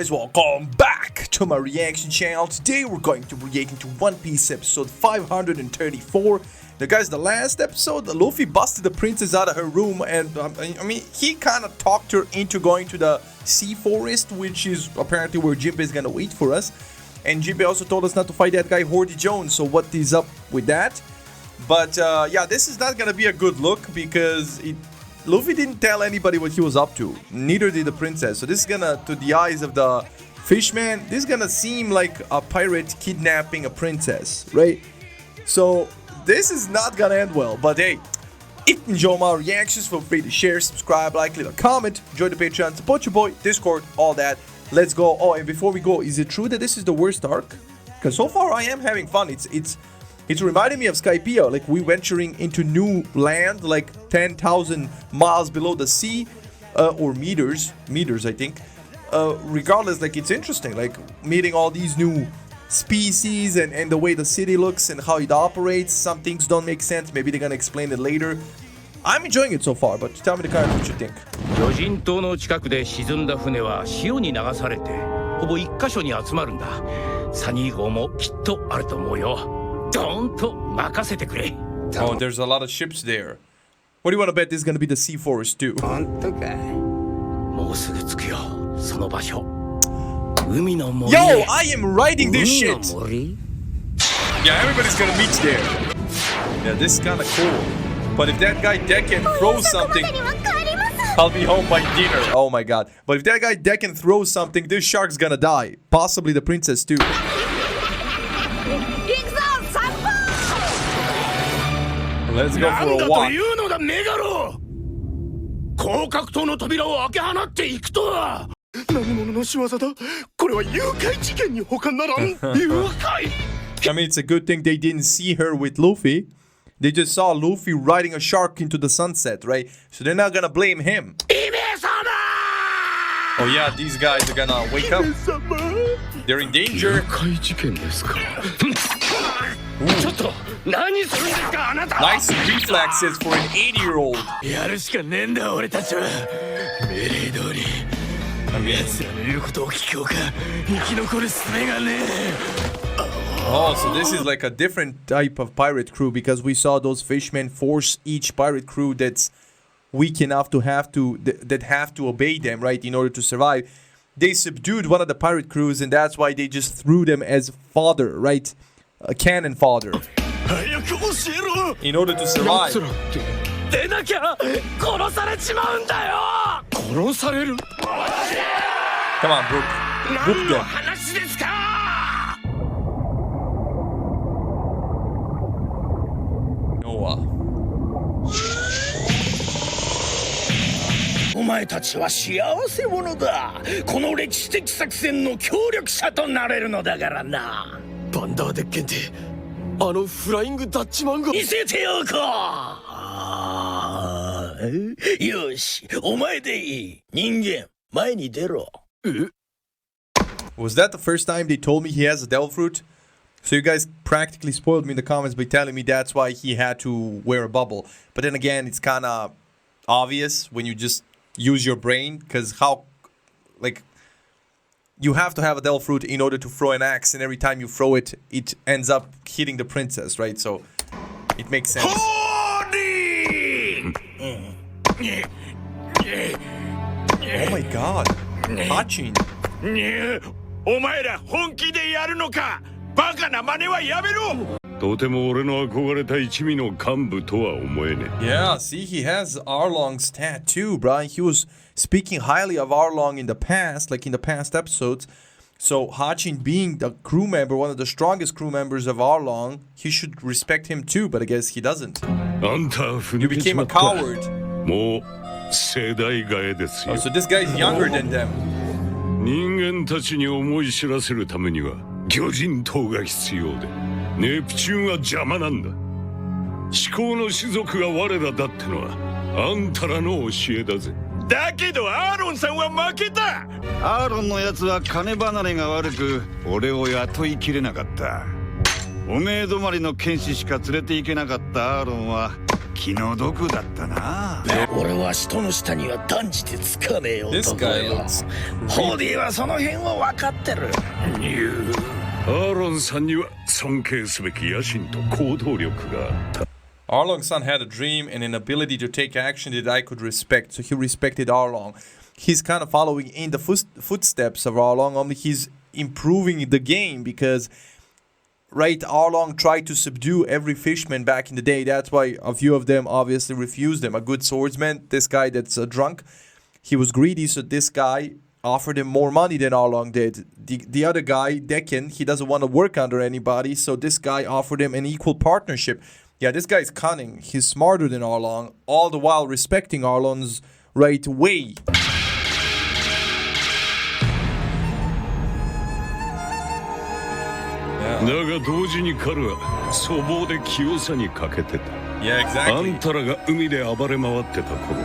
guys, welcome back to my reaction channel. Today we're going to react into One Piece episode 534. Now guys, the last episode, Luffy busted the princess out of her room and I mean, he kind of talked her into going to the sea forest, which is apparently where Jinbei is gonna wait for us. And Jinbei also told us not to fight that guy Hordy Jones, so what is up with that? But yeah, this is not gonna be a good look because Luffy didn't tell anybody what he was up to. Neither did the princess. So this is gonna, to the eyes of the fishman, this is gonna seem like a pirate kidnapping a princess, right? So this is not gonna end well. But hey, if you enjoy my reactions, feel free to share, subscribe, like, leave a comment, join the Patreon, support your boy, Discord, all that. Let's go. Oh, and before we go, is it true that this is the worst arc? Because so far I am having fun. It's reminding me of Skypiea, like we venturing into new land, like 10,000 miles below the sea, or meters, I think. Regardless, like it's interesting, like meeting all these new species and the way the city looks and how it operates. Some things don't make sense. Maybe they're gonna explain it later. I'm enjoying it so far, but tell me the comments what you think. 魚人島の近くで沈んだ船は潮に流されてほぼ一箇所に集まるんだ。サニー号もきっとあると思うよ。Oh, there's a lot of ships there. What do you want to bet this is going to be the sea forest too? Yo, I am riding this shit. Yeah, everybody's going to meet there. Yeah, this is kind of cool. But if that guy Decken throws something, I'll be home by dinner. Oh my god. But if that guy Decken throws something, this shark's going to die. Possibly the princess too. Let's go for a walk. I mean, it's a good thing they didn't see her with Luffy. They just saw Luffy riding a shark into the sunset, right? So they're not gonna blame him. Oh yeah, these guys are gonna wake up. They're in danger. Nice reflexes for an 80-year-old. Oh, so this is like a different type of pirate crew because we saw those fishmen force each pirate crew that's weak enough to have to obey them, right, in order to survive. They subdued one of the pirate crews, and that's why they just threw them as fodder, right? A cannon fodder. In order to survive. Come on, Brook. Brook them. Noah. お前たちは幸せ者だ。この歴史的作戦の協力者となれるのだからな。バンダーデッケンってあのフライングダッチマンが見せてようか。よし、お前でいい。人間、前に出ろ。Was that the first time they told me he has a devil fruit? So you guys practically spoiled me in the comments by telling me that's why he had to wear a bubble. But then again, it's kind of obvious when you just use your brain, because how, like, you have to have a devil fruit in order to throw an axe, and every time you throw it, it ends up hitting the princess, right? So it makes sense. Oh my god. Hachi. お前ら本気でやるのか。バカな真似はやめろ。とても俺の憧れた一味の幹部とは思えねえ。 Yeah, see, he has Arlong's tattoo, bro. He was speaking highly of Arlong in the past, like in the past episodes. So Hachi, being the crew member, one of the strongest crew members of Arlong, he should respect him too, but I guess he doesn't. You became a coward. Oh, so this guy's younger than them. 人間たちに思い知らせるためには魚人島が必要で、ネプチューンは邪魔なんだ。至高の種族が我らだってのはあんたらの教えだぜ。だけどアーロンさんは負けた。アーロンのやつは金離れが悪く俺を雇いきれなかった。おめえ止まりの剣士しか連れて行けなかったアーロンは気の毒だったな。俺は人の下には断じてつかねえ This 男 guy よ。 looks ホーディはその辺は分かってる。アーロンさんには尊敬すべき野心と行動力があった。 Arlong's son had a dream and an ability to take action that I could respect, so he respected Arlong. He's kind of following in the footsteps of Arlong, only he's improving the game because, right, Arlong tried to subdue every fishman back in the day. That's why a few of them obviously refused him. A good swordsman, this guy that's drunk, he was greedy, so this guy offered him more money than Arlong did. The other guy, Decken, he doesn't want to work under anybody, so this guy offered him an equal partnership. Yeah, this guy's cunning. He's smarter than Arlong, all the while respecting Arlong's right way. だが同時に彼は粗暴で清さに欠けてた。Yeah, あ exactly. んたらが海で暴れ回ってた頃、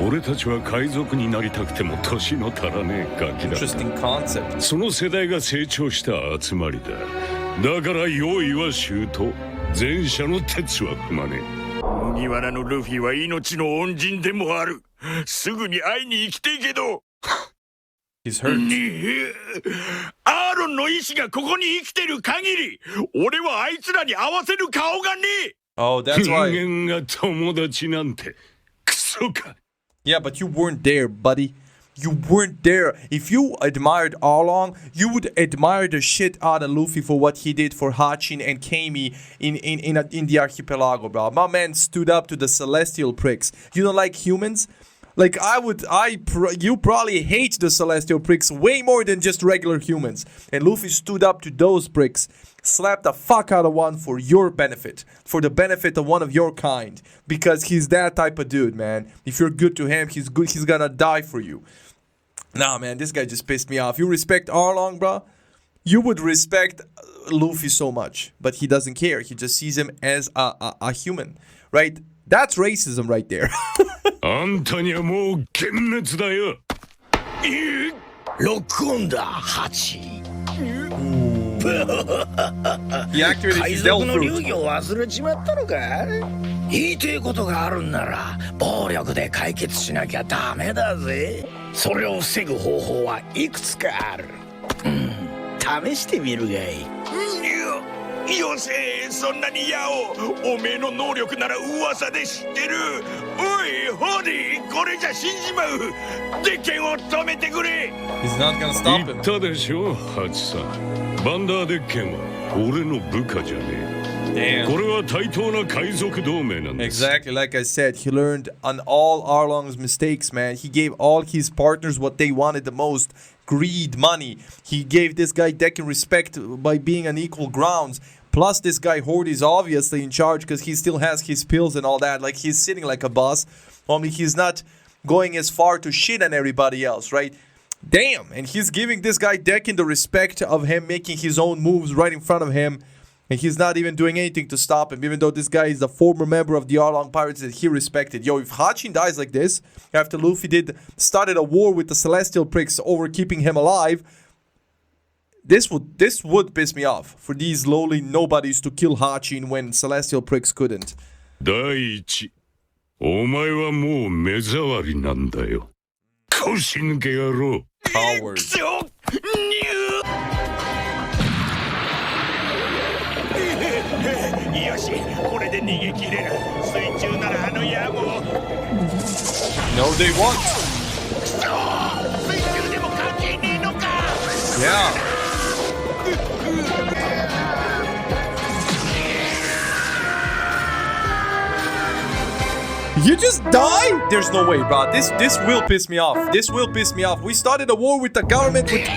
俺たちは海賊になりたくても年の足らねえガキだった。 Interesting concept. その世代が成長した集まりだ。だから用意は周到。前者の鉄は踏まねえ。麦わらのルフィは命の恩人でもある。すぐに会いに行きてえけど。 He's hurt. アーロンの意志がここに生きてる限り、俺はあいつらに合わせる顔がねえ。 Oh, that's 人 why. 間が友達なんてクソか。 Yeah, but you weren't there, buddy. You weren't there. If you admired Arlong, you would admire the shit out of Luffy for what he did for Hachi and Kami in the archipelago, bro. My man stood up to the celestial pricks. You don't like humans? Like you probably hate the celestial pricks way more than just regular humans. And Luffy stood up to those pricks, slapped the fuck out of one for your benefit, for the benefit of one of your kind, because he's that type of dude, man. If you're good to him, he's good. He's gonna die for you. Nah, man, this guy just pissed me off. You respect Arlong, bro? You would respect Luffy so much, but he doesn't care. He just sees him as a human, right? That's racism right there. あんたにはもう幻滅だよ。ロックオンだ、ハチ。 He activated 海 his 賊 Devil の流 Fruit. 儀を忘れちまったのか。言いてえことがあるんなら暴力で解決しなきゃダメだぜ。それを防ぐ方法はいくつかある。試してみるがいい。よせ、そんなにやお。おめえの能力なら噂で知ってる。おい、ホーディ、これじゃ死んじまう。デッケンを止めてくれ。 He's not gonna stop 言 him. ったでしょ、ハチさん。バンダーデッケンは俺の部下じゃねえ。 Damn. これは対等な海賊同盟なんです。 Exactly, like I said, he learned on all Arlong's mistakes, man. He gave all his partners what they wanted the most. Greed, money. He gave this guy Decken respect by being on equal grounds. Plus, this guy Hordy is obviously in charge because he still has his pills and all that. Like, he's sitting like a boss. Only he's not going as far to shit on everybody else, right? Damn! And he's giving this guy Decken the respect of him making his own moves right in front of him. And he's not even doing anything to stop him, even though this guy is a former member of the Arlong Pirates that he respected. Yo, if Hachi dies like this, after Luffy started a war with the Celestial Pricks over keeping him alive, this would piss me off for these lowly nobodies to kill Hachi when Celestial Pricks couldn't. 第一、お前はもう目障りなんだよ。腰抜け野郎。Coward. よし、これで逃げ切れる。水中ならあの野郎。 No, they won't. 水中でも関係ねえのか。 Yeah. You just die? There's no way, bro. This will piss me off. This will piss me off. We started a war with the government, with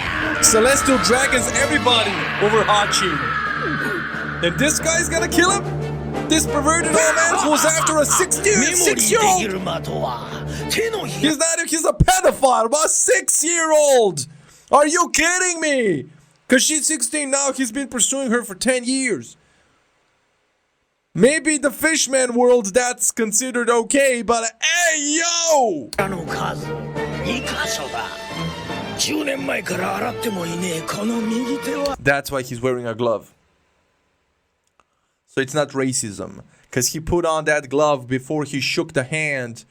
celestial dragons, everybody over Hachi. And this guy's gonna kill him? This perverted old man goes after a 6-year-old. He's a pedophile, about a 6-year-old. Are you kidding me? Because she's 16 now, he's been pursuing her for 10 years. Maybe the fishman world that's considered okay, but hey, yo! あの数、2箇所だ。10年前から洗ってもいねえこの右手は。 That's why he's wearing a glove. So it's not racism. Because he put on that glove before he shook the hand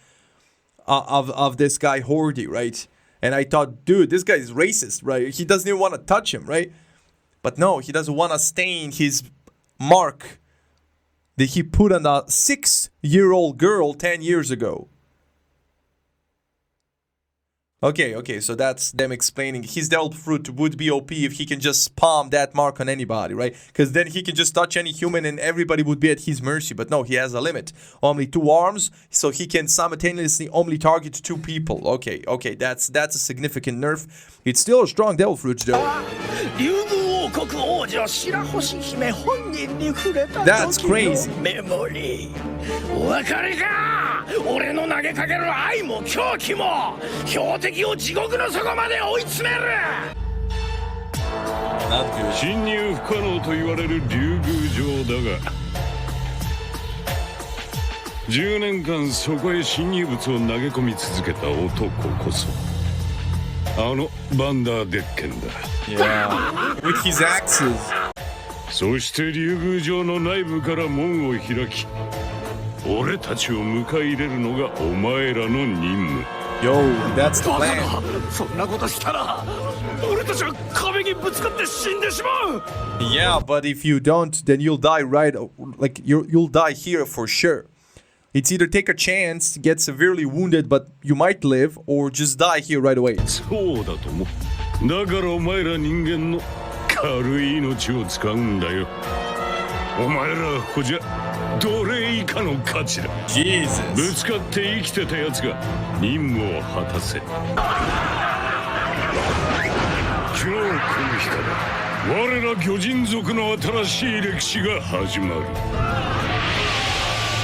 of this guy Hordy, right? And I thought, dude, this guy is racist, right? He doesn't even want to touch him, right? But no, he doesn't want to stain his mark that he put on a 6-year-old girl 10 years ago. Okay, so that's them explaining his devil fruit would be OP if he can just palm that mark on anybody, right? Because then he can just touch any human and everybody would be at his mercy. But no, he has a limit. Only 2 arms, so he can simultaneously only target 2 people. Okay, that's a significant nerf. It's still a strong devil fruit though. That's crazy. お分かりか俺の投げかける愛も狂気も標的を地獄の底まで追い詰める侵入不可能と言われる竜宮城だが10年間そこへ侵入物を投げ込み続けた男こそあのバンダー・デッケンだ Yeah, with his axes. そして竜宮城の内部から門を開き俺たちを迎え入れるのがお前らの任務 Yo, that's the plan. そんなことしたら俺たちは壁にぶつかって死んでしまう Yeah, but if you don't, then you'll die right, like you'll die here for sure. It's either take a chance, get severely wounded, but you might live, or just die here right away. そうだともだからお前ら人間の軽い命を使うんだよお前らはここじゃ奴隷以下の価値だ Jesus. ぶつかって生きてたやつが任務を果たせ今日この日から我ら巨人族の新しい歴史が始まる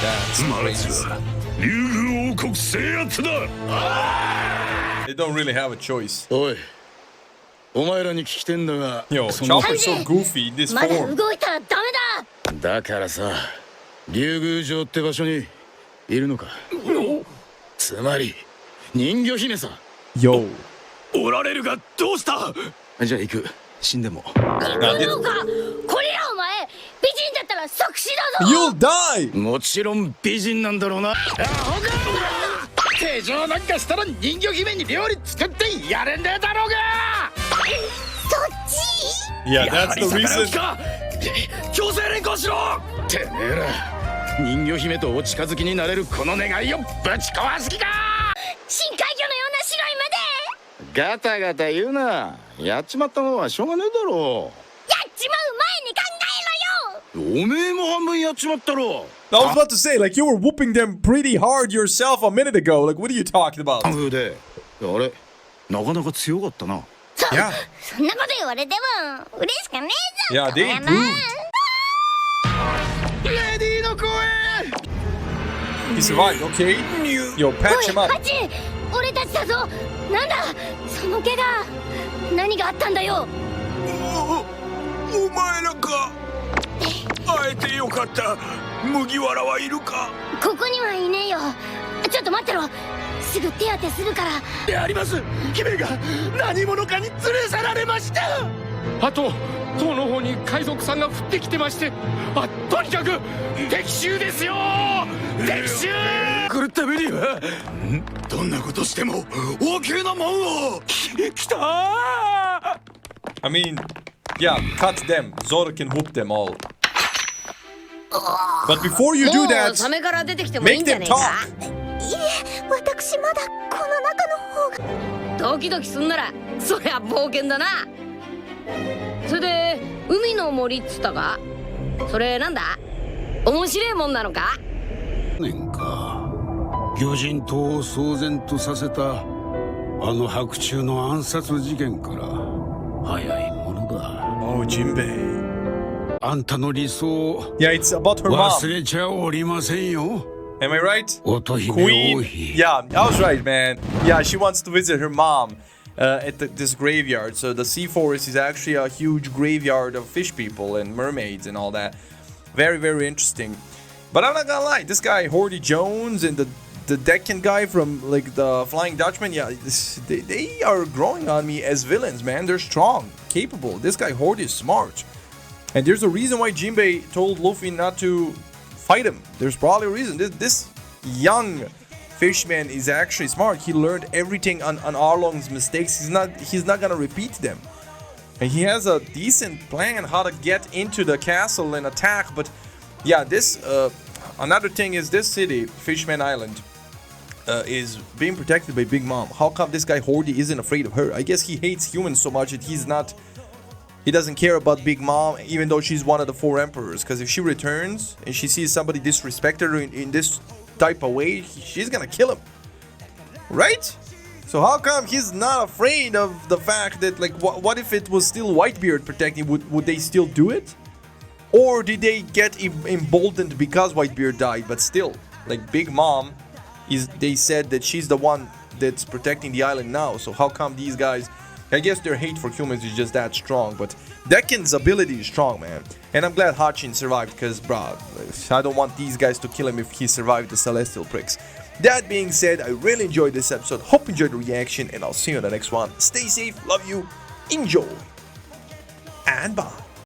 That's まずは竜宮王国制圧だ They don't really have a choice. おいお前らに聞きてんだが Yo, その Chopper's so goofy in this まだ form. 動いたらダメだだからさ竜宮城って場所にいるのかつまり人魚姫さ Yo. おられるがどうしたじゃあ行く死んでも行くのかこれらお前美人だったら即死だぞ You'll die! もちろん美人なんだろうな手錠なんかしたら人魚姫に料理作ってやれんでだろうがそっち Yeah, that's the reason. 強制連行しろてめえら人魚姫とお近づきになれるこの願いをぶち壊す気か深海魚のような白い目でガタガタ言うなやっちまったのはしょうがねえだろやっちまう前に考えろよおめえも半分やっちまったろ I was about to say, like, you were whooping them pretty hard yourself a minute ago. Like, what are you talking about? であれなかなか強かったな Yeah. そんなこと言われても嬉しかねえぞ Yeah, they な improved. レディーの声 He survived, okay? Yo, お patch い him up. ハチ俺たちだぞなんだその怪我何があったんだよお前らか会えてよかった麦わらはいるかここにはいねえよちょっと待ってろすぐ手当てするからやります姫が何者かに連れ去られましたあと塔の方に海賊さんが降ってきてましてとにかく敵襲ですよ敵襲来るためにはどんなことしても大きなもんを来た I mean, yeah, cut them. Zoro can whoop them all. But before you do もう that, サメから出てきてもいい make んじゃ them ねえか talk. いえ私まだこの中の方がドキドキすんならそりゃ冒険だなそれで海の森っつったかそれなんだ面白いもんなのか年か魚人島を騒然とさせたあの白昼の暗殺事件から早いものだ Oh, Jinbei. あんたの理想を Yeah, it's about her 忘 mom. れちゃおりませんよ Am I right? 乙姫王 Queen. 妃 Yeah, I was right, man. Yeah, she wants to visit her mom at this graveyard. So the sea forest is actually a huge graveyard of fish people and mermaids and all that. Very, very interesting. But I'm not gonna lie, this guy Hordy Jones and the Decken guy from like the Flying Dutchman, yeah, they are growing on me as villains, man. They're strong, capable. This guy Hordy is smart. And there's a reason why Jinbei told Luffy not to fight him. There's probably a reason. This young fishman is actually smart. He learned everything on Arlong's mistakes. He's not gonna repeat them. And he has a decent plan how to get into the castle and attack. But yeah, this another thing is this city, Fishman Island, is being protected by Big Mom. How come this guy Hordy isn't afraid of her? I guess he hates humans so much that he doesn't care about Big Mom, even though she's one of the 4 emperors. Because if she returns and she sees somebody disrespect her in this type of way, she's gonna kill him, right? So how come he's not afraid of the fact that, like, what if it was still Whitebeard protecting? Would they still do it? Or did they get emboldened because Whitebeard died? But still, like, Big Mom they said that she's the one that's protecting the island now. So how come these guys, I guess their hate for humans is just that strong. But Decken's ability is strong, man. And I'm glad Hachi survived, because, bruh, I don't want these guys to kill him if he survived the Celestial Pricks. That being said, I really enjoyed this episode. Hope you enjoyed the reaction, and I'll see you in the next one. Stay safe, love you, enjoy, and bye.